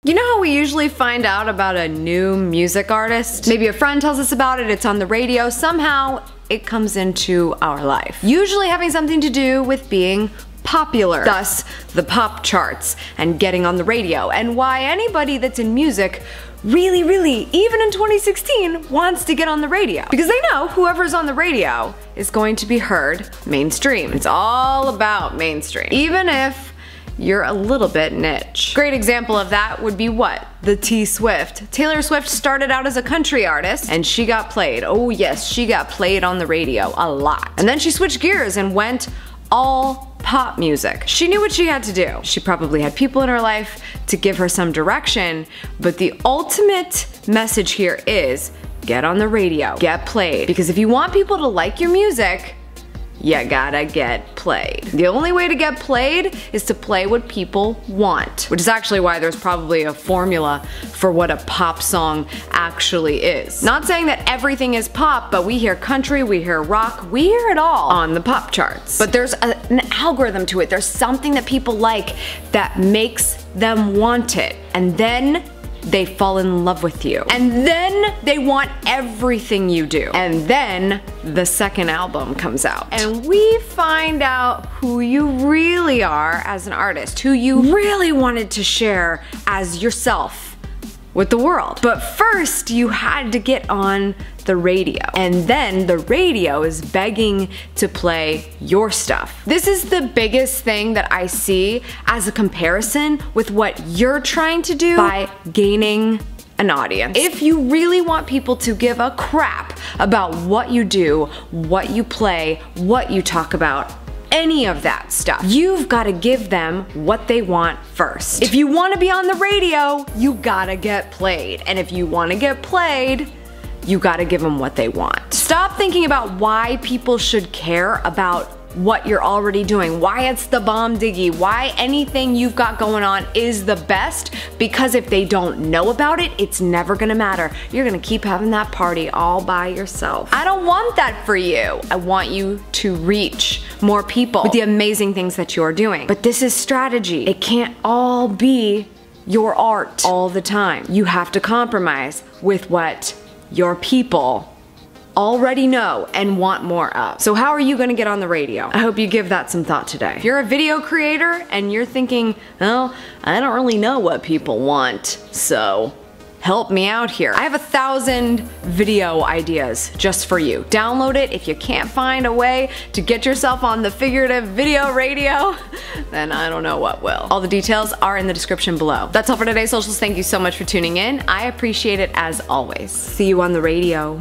You know how we usually find out about a new music artist? Maybe a friend tells us about it, it's on the radio, somehow it comes into our life. Usually having something to do with being popular, thus the pop charts and getting on the radio, and why anybody that's in music really, even in 2016, wants to get on the radio. Because they know whoever's on the radio is going to be heard mainstream. It's all about mainstream, even if you're a little bit niche. Great example of that would be what? The T-Swift. Taylor Swift started out as a country artist and she got played. Oh yes, she got played on the radio a lot. And then she switched gears and went all pop music. She knew what she had to do. She probably had people in her life to give her some direction, but the ultimate message here is get on the radio, get played. Because if you want people to like your music, you gotta get played. The only way to get played is to play what people want, which is actually why there's probably a formula for what a pop song actually is. Not saying that everything is pop, but we hear country, we hear rock, we hear it all on the pop charts. But there's an algorithm to it. There's something that people like that makes them want it. And then they fall in love with you. And then they want everything you do. And then the second album comes out. And we find out who you really are as an artist, who you really wanted to share as yourself with the world. But first, you had to get on the radio. And then the radio is begging to play your stuff. This is the biggest thing that I see as a comparison with what you're trying to do by gaining an audience. If you really want people to give a crap about what you do, what you play, what you talk about, any of that stuff, you've got to give them what they want first. If you want to be on the radio, you gotta get played. And if you want to get played, you gotta give them what they want. Stop thinking about why people should care about what you're already doing, why it's the bomb diggy, why anything you've got going on is the best, because if they don't know about it, it's never gonna matter. You're gonna keep having that party all by yourself. I don't want that for you. I want you to reach more people with the amazing things that you're doing. But this is strategy. It can't all be your art all the time. You have to compromise with what your people already know and want more of. So how are you gonna get on the radio? I hope you give that some thought today. If you're a video creator and you're thinking, well, I don't really know what people want, so help me out here. I have 1,000 video ideas just for you. Download it. If you can't find a way to get yourself on the figurative video radio, then I don't know what will. All the details are in the description below. That's all for today's socials. Thank you so much for tuning in. I appreciate it as always. See you on the radio.